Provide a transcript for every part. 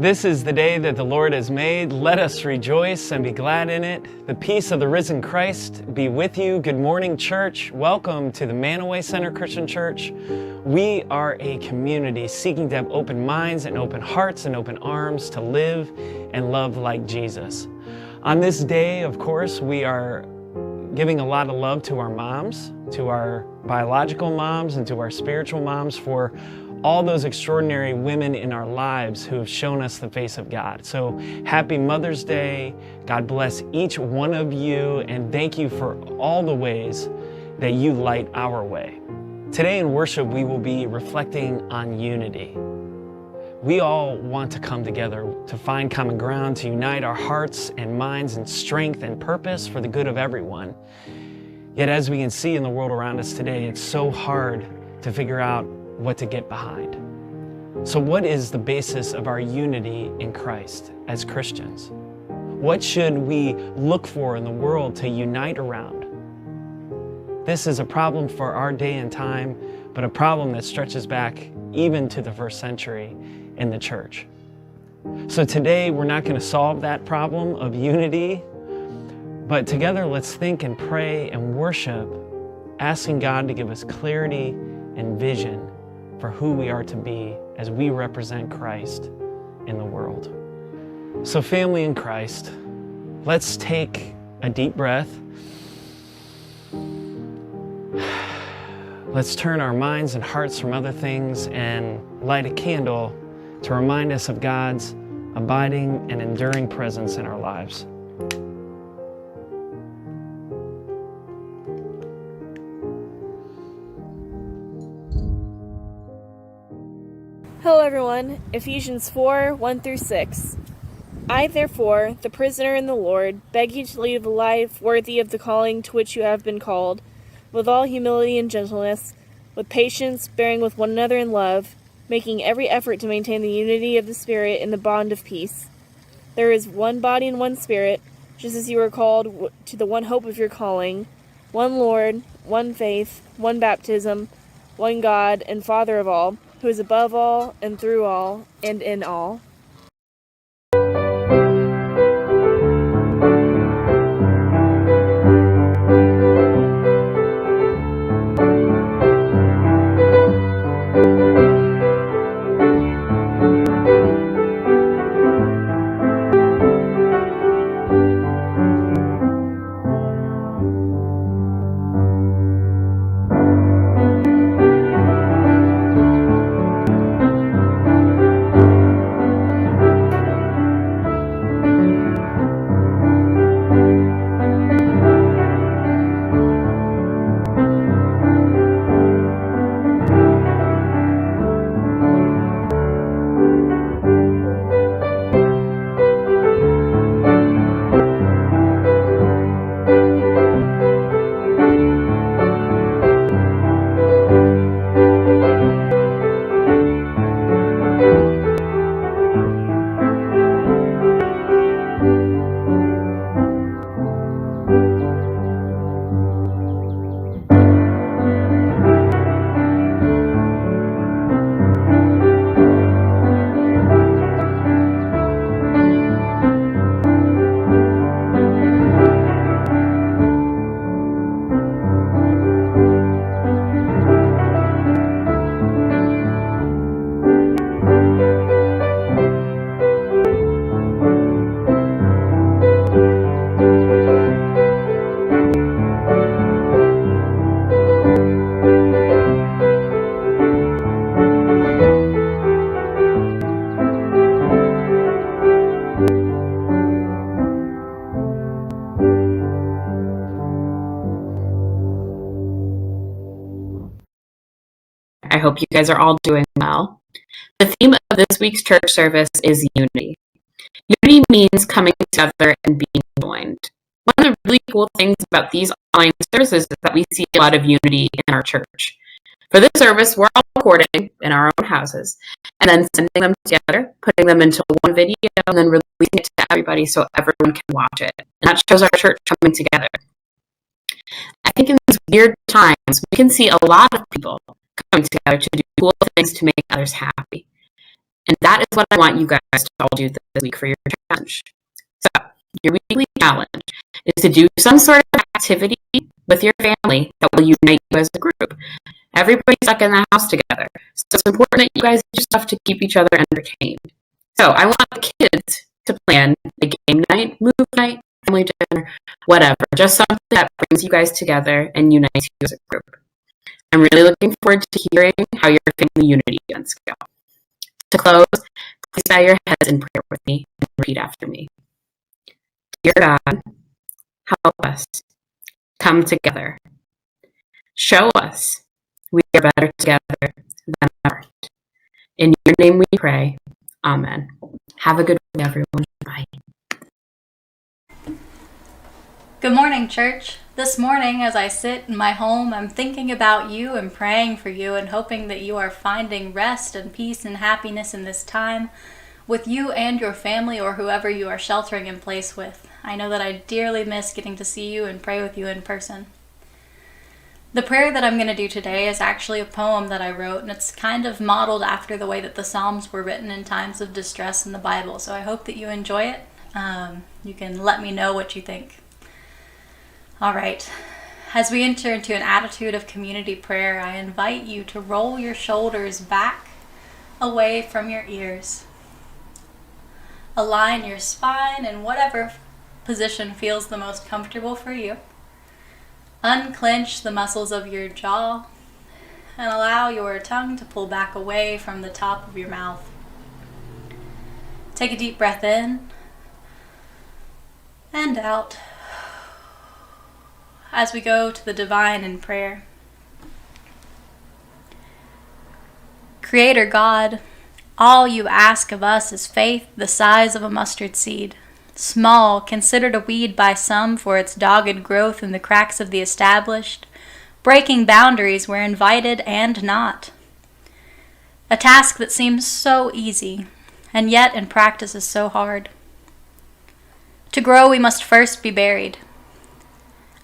This is the day that the Lord has made. Let us rejoice and be glad in it. The peace of the risen Christ be with you. Good morning, church. Welcome to the Manaway Center Christian Church. We are a community seeking to have open minds and open hearts and open arms to live and love like Jesus. On this day, of course, we are giving a lot of love to our moms, to our biological moms and to our spiritual moms for all those extraordinary women in our lives who have shown us the face of God. So happy Mother's Day. God bless each one of you, and thank you for all the ways that you light our way. Today in worship, we will be reflecting on unity. We all want to come together to find common ground, to unite our hearts and minds in strength and purpose for the good of everyone. Yet as we can see in the world around us today, it's so hard to figure out what to get behind. So what is the basis of our unity in Christ as Christians? What should we look for in the world to unite around? This is a problem for our day and time, but a problem that stretches back even to the first century in the church. So today we're not going to solve that problem of unity, but together let's think and pray and worship, asking God to give us clarity and vision for who we are to be as we represent Christ in the world. So family in Christ, let's take a deep breath. Let's turn our minds and hearts from other things and light a candle to remind us of God's abiding and enduring presence in our lives. Hello everyone, Ephesians 4:1-6. I therefore, the prisoner in the Lord, beg you to lead a life worthy of the calling to which you have been called, with all humility and gentleness, with patience, bearing with one another in love, making every effort to maintain the unity of the Spirit in the bond of peace. There is one body and one Spirit, just as you were called to the one hope of your calling, one Lord, one faith, one baptism, one God and Father of all, who is above all, and through all, and in all. I hope you guys are all doing well. The theme of this week's church service is unity. Unity means coming together and being joined. One of the really cool things about these online services is that we see a lot of unity in our church. For this service, we're all recording in our own houses and then sending them together, putting them into one video, and then releasing it to everybody so everyone can watch it. And that shows our church coming together. I think in these weird times, we can see a lot of people coming together to do cool things to make others happy. And that is what I want you guys to all do this week for your challenge. So, your weekly challenge is to do some sort of activity with your family that will unite you as a group. Everybody's stuck in the house together. So it's important that you guys do stuff to keep each other entertained. So I want the kids to plan a game night, movie night, family dinner, whatever. Just something that brings you guys together and unites you as a group. I'm really looking forward to hearing how your family unity events go. To close, please bow your heads in prayer with me and repeat after me. Dear God, help us come together. Show us we are better together than apart. In your name we pray. Amen. Have a good day, everyone. Bye. Good morning, church. This morning, as I sit in my home, I'm thinking about you and praying for you and hoping that you are finding rest and peace and happiness in this time with you and your family or whoever you are sheltering in place with. I know that I dearly miss getting to see you and pray with you in person. The prayer that I'm going to do today is actually a poem that I wrote, and it's kind of modeled after the way that the Psalms were written in times of distress in the Bible, so I hope that you enjoy it. You can let me know what you think. All right, as we enter into an attitude of community prayer, I invite you to roll your shoulders back away from your ears. Align your spine in whatever position feels the most comfortable for you. Unclench the muscles of your jaw and allow your tongue to pull back away from the top of your mouth. Take a deep breath in and out as we go to the divine in prayer. Creator God, all you ask of us is faith the size of a mustard seed. Small, considered a weed by some for its dogged growth in the cracks of the established, breaking boundaries where invited and not. A task that seems so easy, and yet in practice is so hard. To grow, we must first be buried.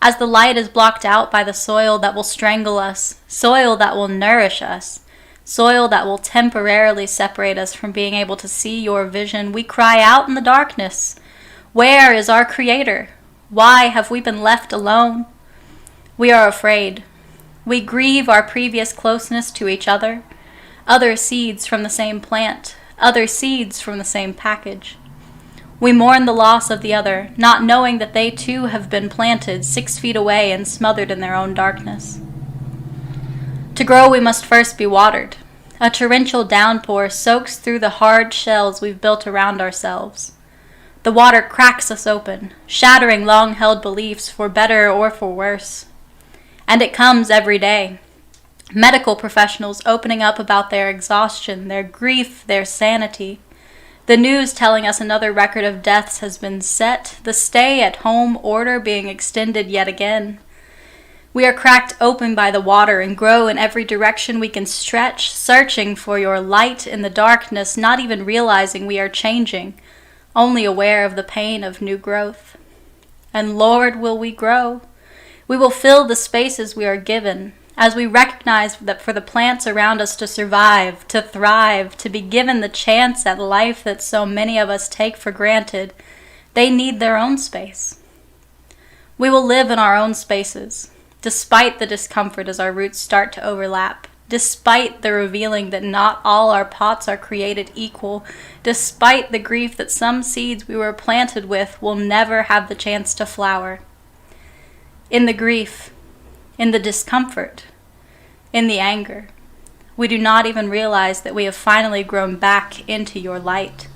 As the light is blocked out by the soil that will strangle us, soil that will nourish us, soil that will temporarily separate us from being able to see your vision, we cry out in the darkness. Where is our Creator? Why have we been left alone? We are afraid. We grieve our previous closeness to each other, other seeds from the same plant, other seeds from the same package. We mourn the loss of the other, not knowing that they too have been planted 6 feet away and smothered in their own darkness. To grow, we must first be watered. A torrential downpour soaks through the hard shells we've built around ourselves. The water cracks us open, shattering long-held beliefs for better or for worse. And it comes every day. Medical professionals opening up about their exhaustion, their grief, their sanity. The news telling us another record of deaths has been set, the stay-at-home order being extended yet again. We are cracked open by the water and grow in every direction we can stretch, searching for your light in the darkness, not even realizing we are changing, only aware of the pain of new growth. And Lord, will we grow? We will fill the spaces we are given, as we recognize that for the plants around us to survive, to thrive, to be given the chance at life that so many of us take for granted, they need their own space. We will live in our own spaces, despite the discomfort as our roots start to overlap, despite the revealing that not all our pots are created equal, despite the grief that some seeds we were planted with will never have the chance to flower. In the grief, in the discomfort, in the anger, we do not even realize that we have finally grown back into your light.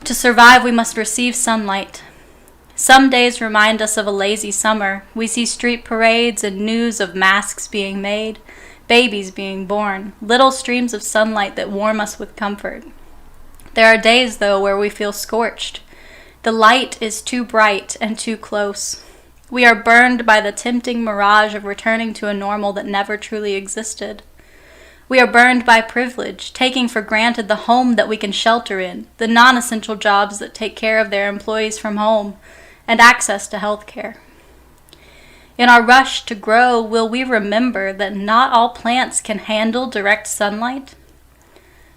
To survive, we must receive sunlight. Some days remind us of a lazy summer. We see street parades and news of masks being made, babies being born, little streams of sunlight that warm us with comfort. There are days, though, where we feel scorched. The light is too bright and too close. We are burned by the tempting mirage of returning to a normal that never truly existed. We are burned by privilege, taking for granted the home that we can shelter in, the non-essential jobs that take care of their employees from home, and access to health care. In our rush to grow, will we remember that not all plants can handle direct sunlight?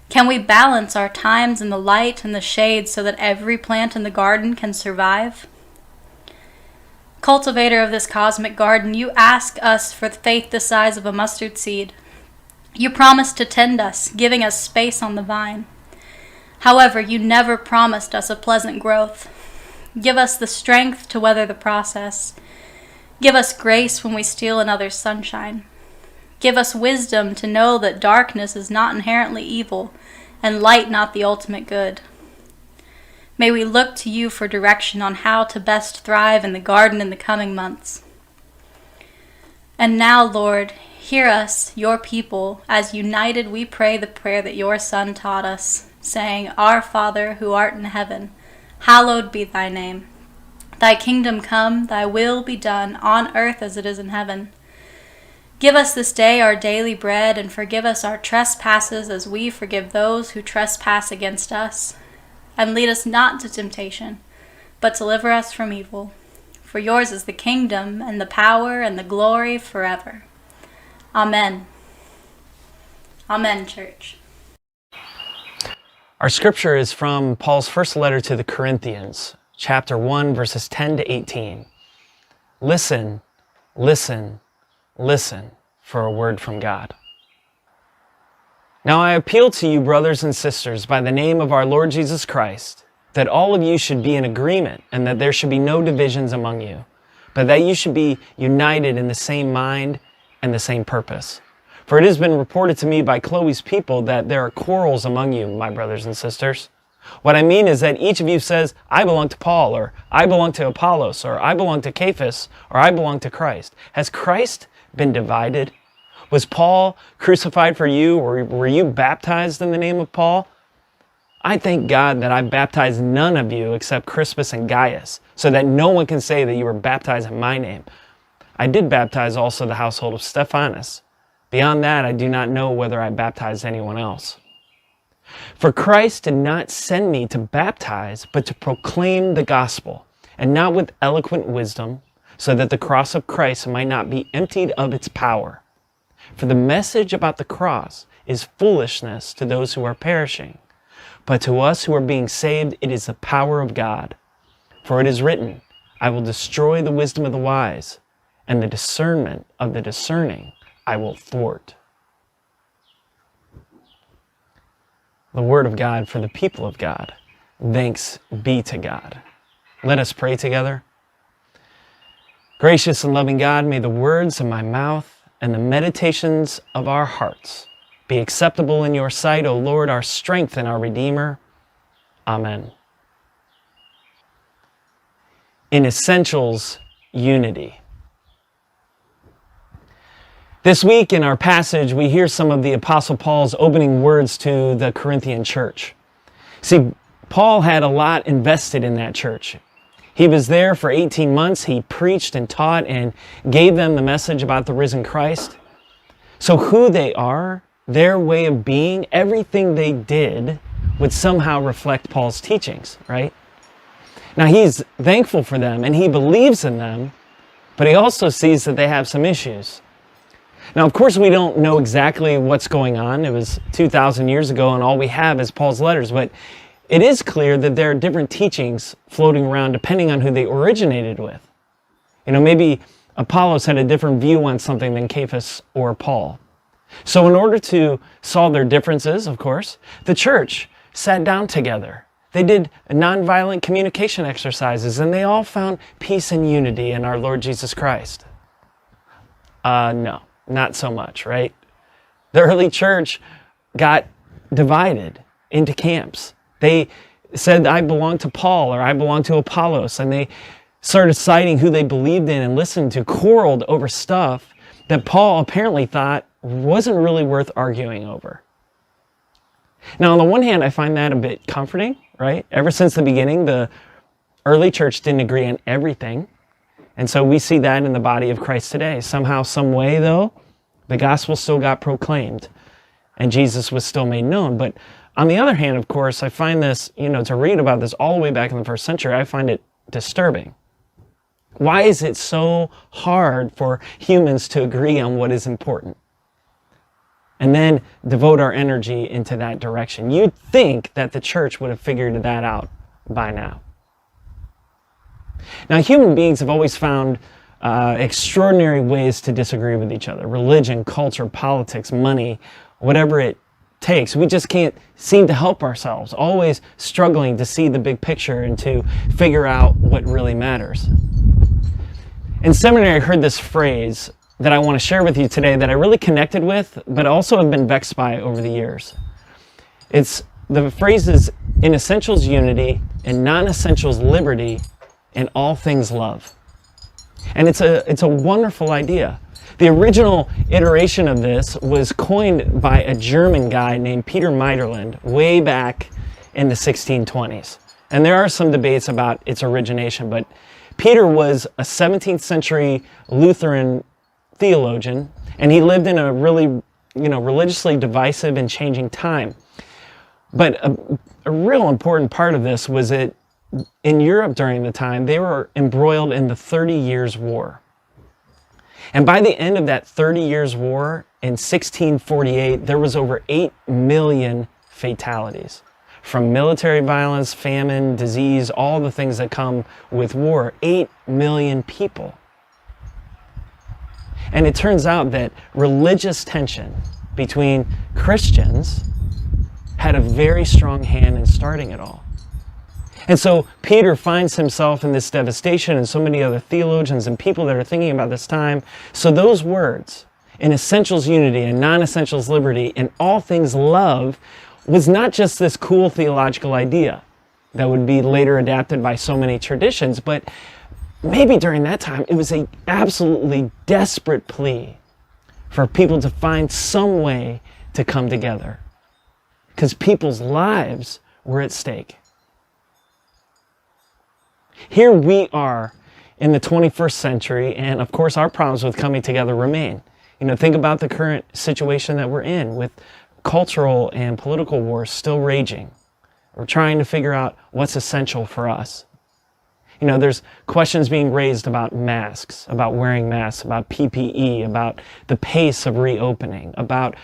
Can we balance our times in the light and the shade so that every plant in the garden can survive? Cultivator of this cosmic garden, you ask us for faith the size of a mustard seed. You promised to tend us, giving us space on the vine. However, you never promised us a pleasant growth. Give us the strength to weather the process. Give us grace when we steal another's sunshine. Give us wisdom to know that darkness is not inherently evil and light not the ultimate good. May we look to you for direction on how to best thrive in the garden in the coming months. And now, Lord, hear us, your people, as united we pray the prayer that your Son taught us, saying, Our Father, who art in heaven, hallowed be thy name. Thy kingdom come, thy will be done, on earth as it is in heaven. Give us this day our daily bread, and forgive us our trespasses as we forgive those who trespass against us. And lead us not into temptation, but deliver us from evil. For yours is the kingdom, and the power, and the glory forever. Amen. Amen, church. Our scripture is from Paul's first letter to the Corinthians, chapter 1, verses 10 to 18. Listen, listen, listen for a word from God. Now I appeal to you, brothers and sisters, by the name of our Lord Jesus Christ, that all of you should be in agreement and that there should be no divisions among you, but that you should be united in the same mind and the same purpose. For it has been reported to me by Chloe's people that there are quarrels among you, my brothers and sisters. What I mean is that each of you says, I belong to Paul, or I belong to Apollos, or I belong to Cephas, or I belong to Christ. Has Christ been divided? Was Paul crucified for you, or were you baptized in the name of Paul? I thank God that I baptized none of you except Crispus and Gaius, so that no one can say that you were baptized in my name. I did baptize also the household of Stephanas. Beyond that, I do not know whether I baptized anyone else. For Christ did not send me to baptize, but to proclaim the gospel, and not with eloquent wisdom, so that the cross of Christ might not be emptied of its power. For the message about the cross is foolishness to those who are perishing, but to us who are being saved, it is the power of God. For it is written, I will destroy the wisdom of the wise, and the discernment of the discerning I will thwart. The word of God for the people of God. Thanks be to God. Let us pray together. Gracious and loving God, may the words of my mouth and the meditations of our hearts be acceptable in your sight, O Lord, our strength and our Redeemer. Amen. In essentials, unity. This week in our passage, we hear some of the Apostle Paul's opening words to the Corinthian church. See, Paul had a lot invested in that church. He was there for 18 months. He preached and taught and gave them the message about the risen Christ. So who they are, their way of being, everything they did would somehow reflect Paul's teachings, right? Now he's thankful for them and he believes in them, but he also sees that they have some issues. Now, of course, we don't know exactly what's going on. It was 2,000 years ago, and all we have is Paul's letters. But it is clear that there are different teachings floating around depending on who they originated with. You know, maybe Apollos had a different view on something than Cephas or Paul. So in order to solve their differences, of course, the church sat down together. They did nonviolent communication exercises, and they all found peace and unity in our Lord Jesus Christ. No. Not so much, right? The early church got divided into camps. They said, I belong to Paul or I belong to Apollos, and they started citing who they believed in and listened to, quarreled over stuff that Paul apparently thought wasn't really worth arguing over. Now, on the one hand, I find that a bit comforting, right? Ever since the beginning, the early church didn't agree on everything. And so we see that in the body of Christ today. Somehow, some way, though, the gospel still got proclaimed and Jesus was still made known. But on the other hand, of course, I find this, to read about this all the way back in the first century, I find it disturbing. Why is it so hard for humans to agree on what is important? and then devote our energy into that direction. You'd think that the church would have figured that out by now. Now, human beings have always found extraordinary ways to disagree with each other. Religion, culture, politics, money, whatever it takes. We just can't seem to help ourselves, always struggling to see the big picture and to figure out what really matters. In seminary, I heard this phrase that I want to share with you today that I really connected with, but also have been vexed by over the years. The phrase is, in essentials unity, in non-essentials liberty, in all things love. And it's a wonderful idea. The original iteration of this was coined by a German guy named Peter Meiderland way back in the 1620s. And there are some debates about its origination, but Peter was a 17th century Lutheran theologian, and he lived in a really, religiously divisive and changing time. But a real important part of this was that in Europe during the time, they were embroiled in the 30 Years' War. And by the end of that 30 Years' War, in 1648, there was over 8 million fatalities. From military violence, famine, disease, all the things that come with war. 8 million people. And it turns out that religious tension between Christians had a very strong hand in starting it all. And so Peter finds himself in this devastation, and so many other theologians and people that are thinking about this time. So those words, in essentials unity and non-essentials liberty, in all things love, was not just this cool theological idea that would be later adapted by so many traditions, but maybe during that time it was an absolutely desperate plea for people to find some way to come together, because people's lives were at stake. Here we are in the 21st century, and of course our problems with coming together remain. Think about the current situation that we're in with cultural and political wars still raging. We're trying to figure out what's essential for us. There's questions being raised about masks, about wearing masks, about PPE, about the pace of reopening, about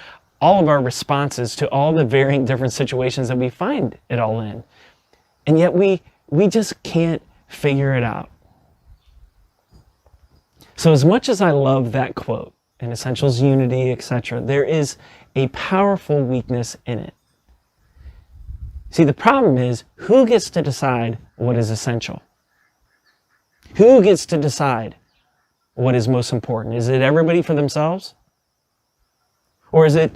all of our responses to all the varying different situations that we find it all in. And yet we just can't figure it out. So as much as I love that quote, in essentials unity, etc., there is a powerful weakness in it. See, the problem is, who gets to decide what is essential? Who gets to decide what is most important? Is it everybody for themselves? Or is it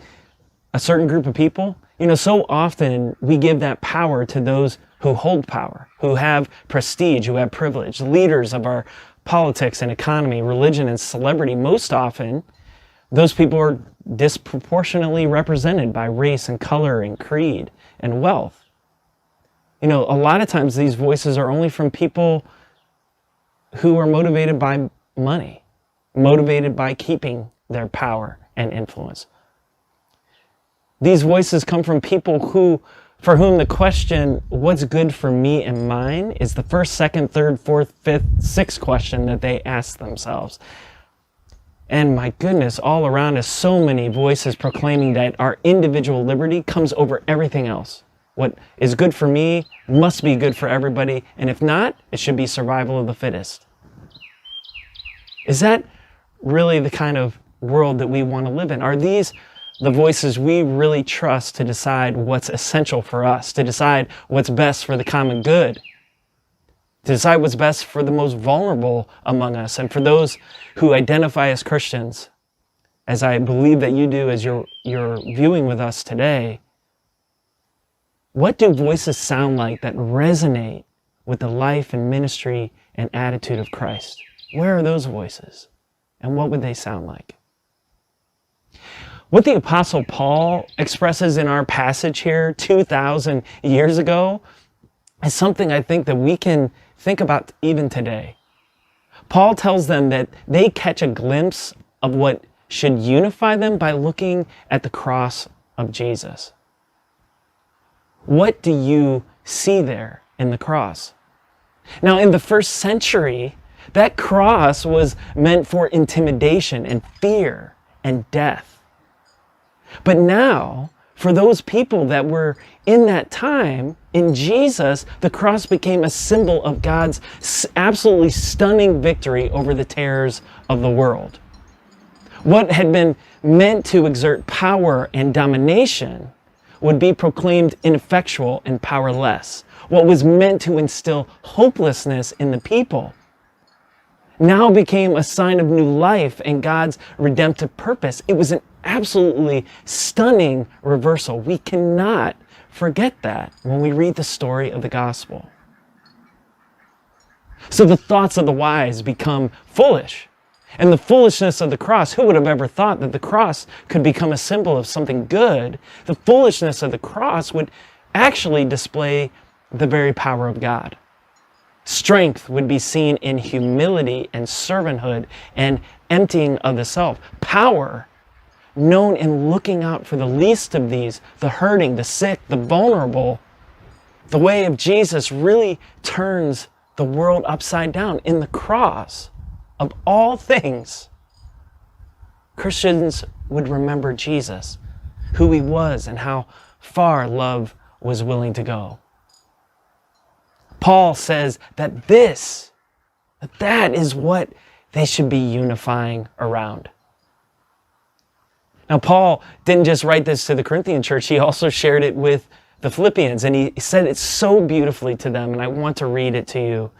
a certain group of people? So often we give that power to those who hold power, who have prestige, who have privilege, leaders of our politics and economy, religion and celebrity. Most often, those people are disproportionately represented by race and color and creed and wealth. A lot of times these voices are only from people who are motivated by money, motivated by keeping their power and influence. These voices come from people for whom the question, what's good for me and mine, is the first, second, third, fourth, fifth, sixth question that they ask themselves. And my goodness, all around us, so many voices proclaiming that our individual liberty comes over everything else. What is good for me must be good for everybody, and if not, it should be survival of the fittest. Is that really the kind of world that we want to live in? Are these the voices we really trust to decide what's essential for us, to decide what's best for the common good, to decide what's best for the most vulnerable among us and for those who identify as Christians, as I believe that you do as you're viewing with us today? What do voices sound like that resonate with the life and ministry and attitude of Christ? Where are those voices? And what would they sound like? What the Apostle Paul expresses in our passage here 2,000 years ago is something I think that we can think about even today. Paul tells them that they catch a glimpse of what should unify them by looking at the cross of Jesus. What do you see there in the cross? Now, in the first century, that cross was meant for intimidation and fear and death. But now, for those people that were in that time, in Jesus, the cross became a symbol of God's absolutely stunning victory over the terrors of the world. What had been meant to exert power and domination would be proclaimed ineffectual and powerless. What was meant to instill hopelessness in the people now became a sign of new life and God's redemptive purpose. It was an absolutely stunning reversal. We cannot forget that when we read the story of the gospel. So the thoughts of the wise become foolish. And the foolishness of the cross, who would have ever thought that the cross could become a symbol of something good? The foolishness of the cross would actually display the very power of God. Strength would be seen in humility and servanthood and emptying of the self. Power known in looking out for the least of these, the hurting, the sick, the vulnerable. The way of Jesus really turns the world upside down. In the cross, of all things, Christians would remember Jesus, who he was and how far love was willing to go. Paul says that that is what they should be unifying around. Now, Paul didn't just write this to the Corinthian church, he also shared it with the Philippians, and he said it so beautifully to them, and I want to read it to you.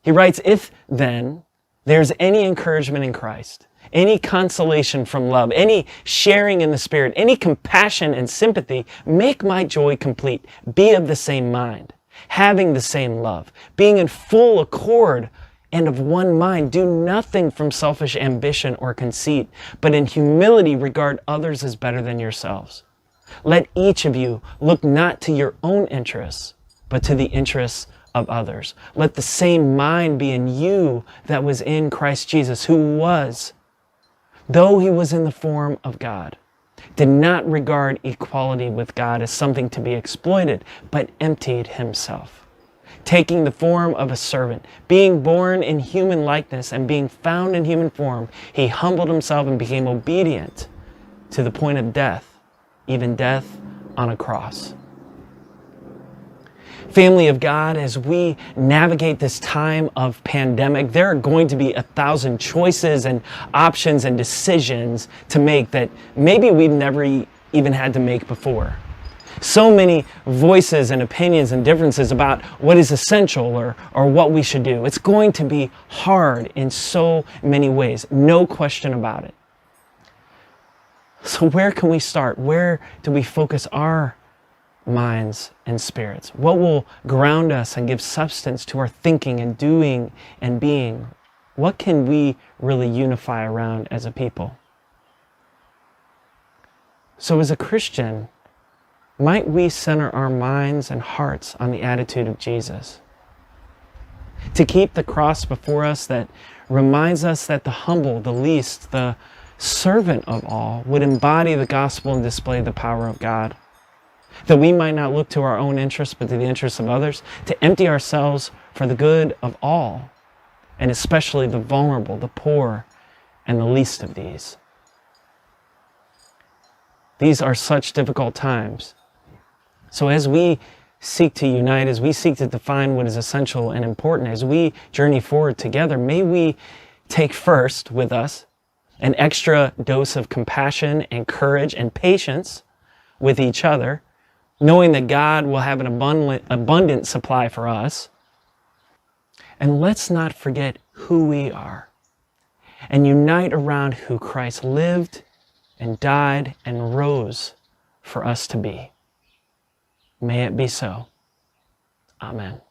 He writes, "If then there's any encouragement in Christ, any consolation from love, any sharing in the Spirit, any compassion and sympathy, make my joy complete. Be of the same mind, having the same love, being in full accord and of one mind. Do nothing from selfish ambition or conceit, but in humility regard others as better than yourselves. Let each of you look not to your own interests, but to the interests of others. Let the same mind be in you that was in Christ Jesus, who was, though he was in the form of God, did not regard equality with God as something to be exploited, but emptied himself, taking the form of a servant, being born in human likeness and being found in human form, he humbled himself and became obedient to the point of death, even death on a cross." Family of God, as we navigate this time of pandemic, there are going to be 1,000 choices and options and decisions to make that maybe we've never even had to make before. So many voices and opinions and differences about what is essential or what we should do. It's going to be hard in so many ways, no question about it. So where can we start? Where do we focus our minds and spirits? What will ground us and give substance to our thinking and doing and being? What can we really unify around as a people? So as a Christian, might we center our minds and hearts on the attitude of Jesus? To keep the cross before us that reminds us that the humble, the least, the servant of all would embody the gospel and display the power of God. That we might not look to our own interests, but to the interests of others, to empty ourselves for the good of all, and especially the vulnerable, the poor, and the least of these. These are such difficult times. So as we seek to unite, as we seek to define what is essential and important, as we journey forward together, may we take first with us an extra dose of compassion and courage and patience with each other, knowing that God will have an abundant supply for us. And let's not forget who we are and unite around who Christ lived and died and rose for us to be. May it be so. Amen.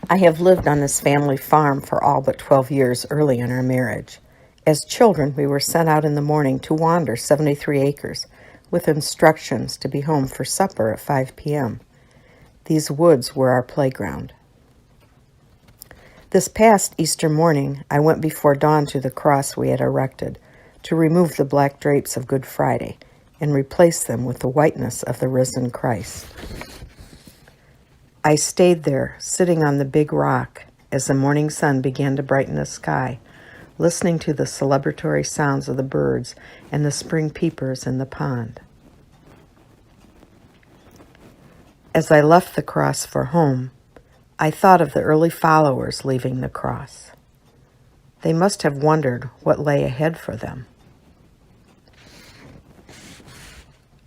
I have lived on this family farm for all but 12 years early in our marriage. As children, we were sent out in the morning to wander 73 acres with instructions to be home for supper at 5 p.m. These woods were our playground. This past Easter morning, I went before dawn to the cross we had erected to remove the black drapes of Good Friday and replace them with the whiteness of the risen Christ. I stayed there, sitting on the big rock, as the morning sun began to brighten the sky, listening to the celebratory sounds of the birds and the spring peepers in the pond. As I left the cross for home, I thought of the early followers leaving the cross. They must have wondered what lay ahead for them.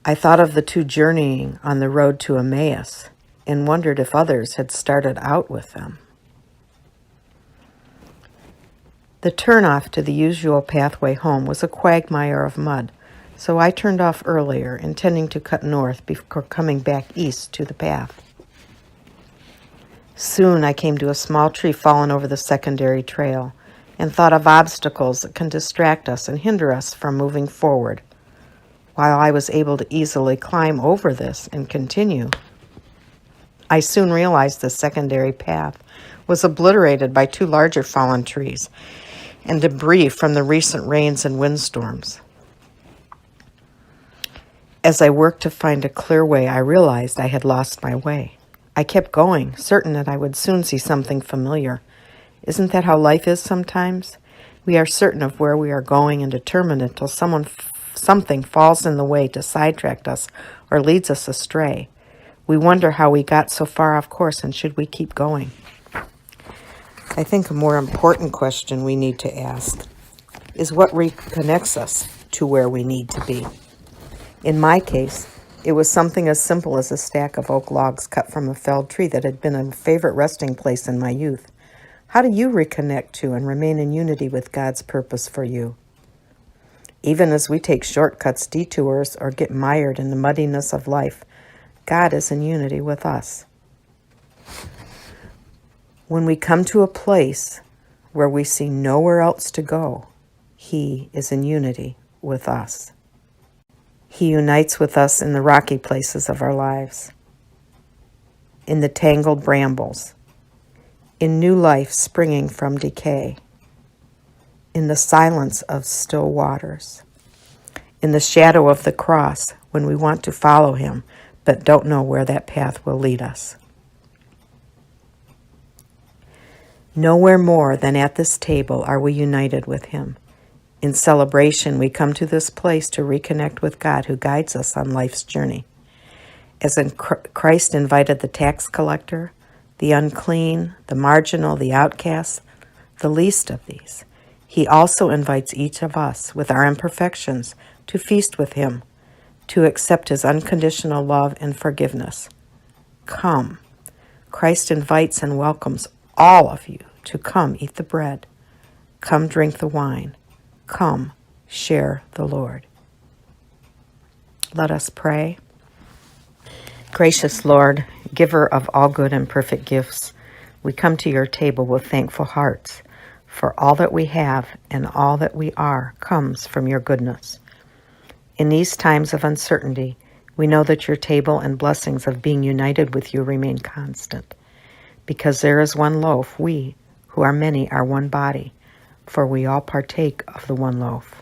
I thought of the two journeying on the road to Emmaus and wondered if others had started out with them. The turnoff to the usual pathway home was a quagmire of mud, so I turned off earlier, intending to cut north before coming back east to the path. Soon I came to a small tree fallen over the secondary trail and thought of obstacles that can distract us and hinder us from moving forward. While I was able to easily climb over this and continue, I soon realized the secondary path was obliterated by two larger fallen trees and debris from the recent rains and windstorms. As I worked to find a clear way, I realized I had lost my way. I kept going, certain that I would soon see something familiar. Isn't that how life is sometimes? We are certain of where we are going and determined until something falls in the way to sidetrack us or leads us astray. We wonder how we got so far off course and should we keep going? I think a more important question we need to ask is what reconnects us to where we need to be. In my case, it was something as simple as a stack of oak logs cut from a felled tree that had been a favorite resting place in my youth. How do you reconnect to and remain in unity with God's purpose for you? Even as we take shortcuts, detours, or get mired in the muddiness of life, God is in unity with us. When we come to a place where we see nowhere else to go, He is in unity with us. He unites with us in the rocky places of our lives, in the tangled brambles, in new life springing from decay, in the silence of still waters, in the shadow of the cross when we want to follow Him but don't know where that path will lead us. Nowhere more than at this table are we united with Him. In celebration, we come to this place to reconnect with God who guides us on life's journey. As in Christ invited the tax collector, the unclean, the marginal, the outcast, the least of these, He also invites each of us with our imperfections to feast with Him, to accept His unconditional love and forgiveness. Come. Christ invites and welcomes all of you to come eat the bread. Come drink the wine. Come share the Lord. Let us pray. Gracious Lord, giver of all good and perfect gifts, we come to your table with thankful hearts, for all that we have and all that we are comes from your goodness. In these times of uncertainty, we know that your table and blessings of being united with you remain constant. Because there is one loaf, we, who are many, are one body, for we all partake of the one loaf.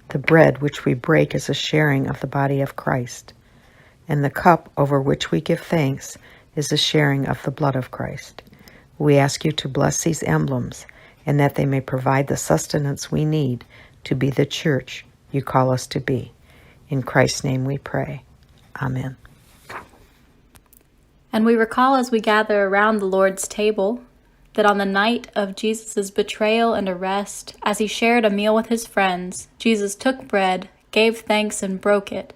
The bread which we break is a sharing of the body of Christ, and the cup over which we give thanks is a sharing of the blood of Christ. We ask you to bless these emblems, and that they may provide the sustenance we need to be the church you call us to be. In Christ's name we pray. Amen. And we recall as we gather around the Lord's table that on the night of Jesus' betrayal and arrest, as he shared a meal with his friends, Jesus took bread, gave thanks, and broke it.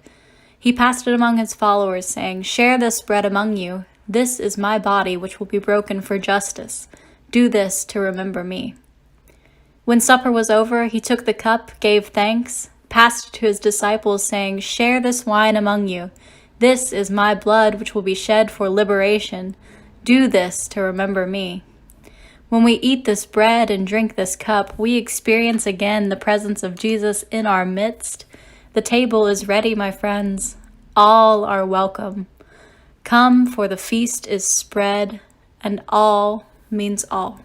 He passed it among his followers, saying, "Share this bread among you. This is my body, which will be broken for justice. Do this to remember me." When supper was over, he took the cup, gave thanks, passed it to his disciples, saying, "Share this wine among you. This is my blood, which will be shed for liberation. Do this to remember me." When we eat this bread and drink this cup, we experience again the presence of Jesus in our midst. The table is ready, my friends. All are welcome. Come, for the feast is spread, and all means all.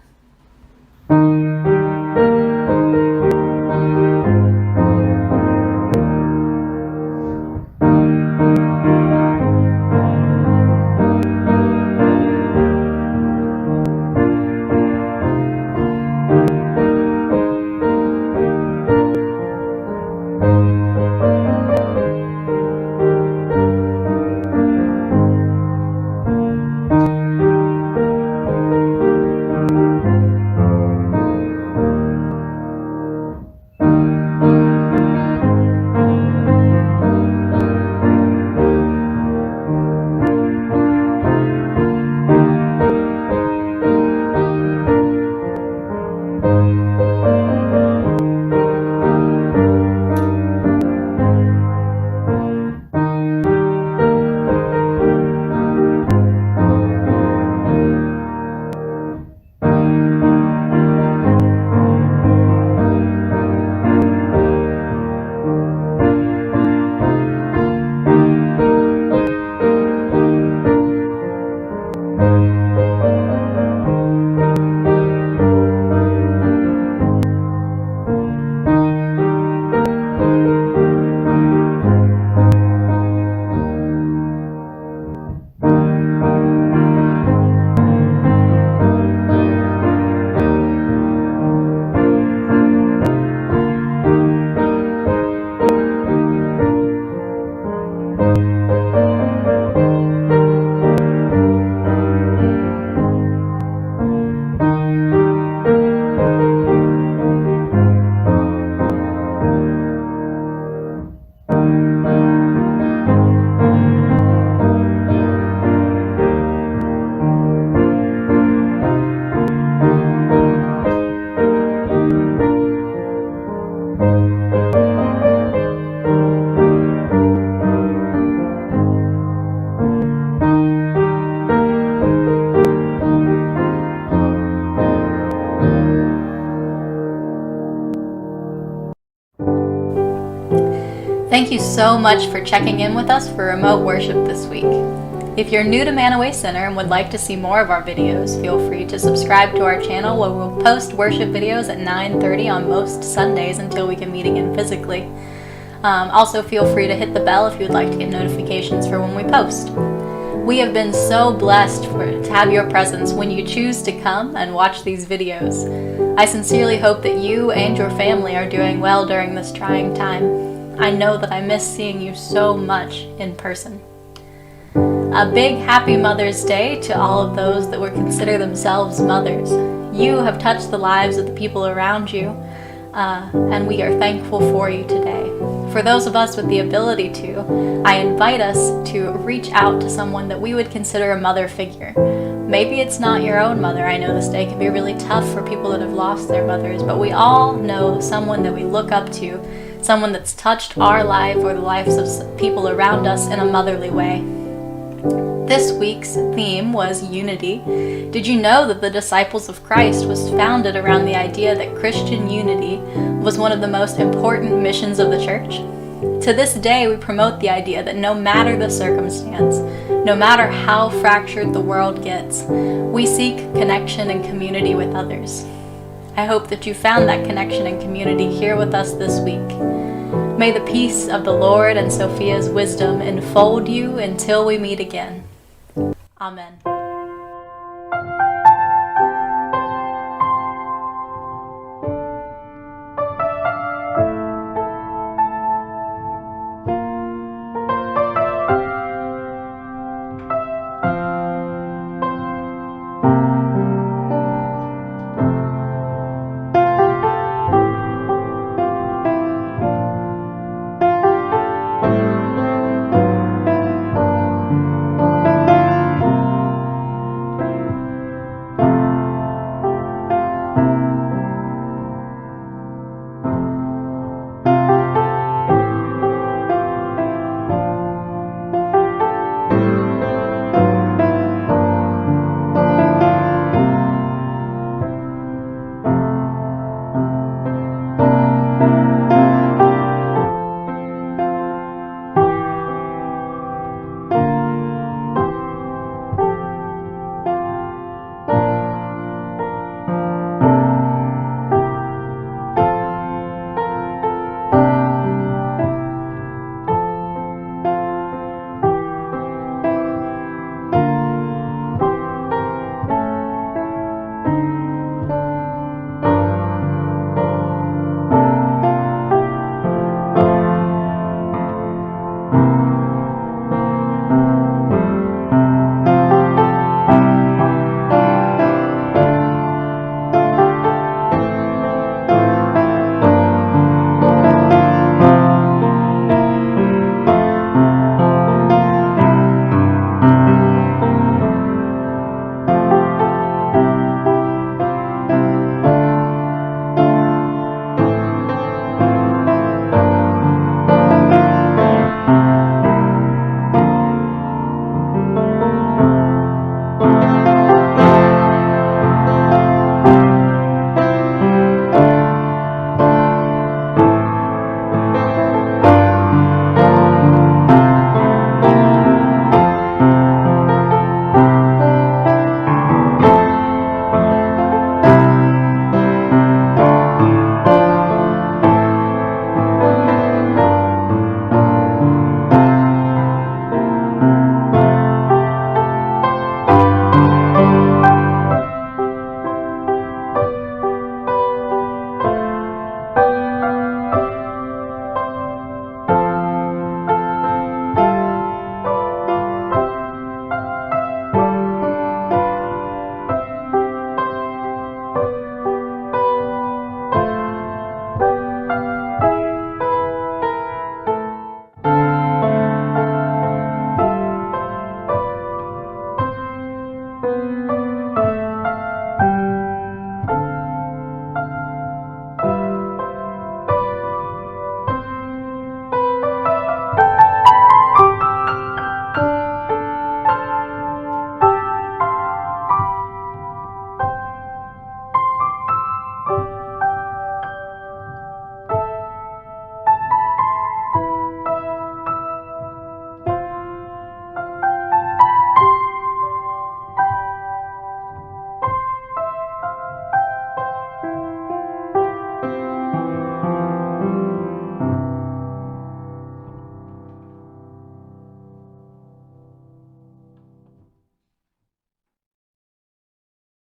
Thank you so much for checking in with us for remote worship this week. If you're new to Manaway Center and would like to see more of our videos, feel free to subscribe to our channel where we'll post worship videos at 9:30 on most Sundays until we can meet again physically. Also, feel free to hit the bell if you would like to get notifications for when we post. We have been so blessed to have your presence when you choose to come and watch these videos. I sincerely hope that you and your family are doing well during this trying time. I know that I miss seeing you so much in person. A big happy Mother's Day to all of those that would consider themselves mothers. You have touched the lives of the people around you, and we are thankful for you today. For those of us with the ability to, I invite us to reach out to someone that we would consider a mother figure. Maybe it's not your own mother. I know this day can be really tough for people that have lost their mothers, but we all know someone that we look up to, someone that's touched our life or the lives of people around us in a motherly way. This week's theme was unity. Did you know that the Disciples of Christ was founded around the idea that Christian unity was one of the most important missions of the church? To this day, we promote the idea that no matter the circumstance, no matter how fractured the world gets, we seek connection and community with others. I hope that you found that connection and community here with us this week. May the peace of the Lord and Sophia's wisdom enfold you until we meet again. Amen.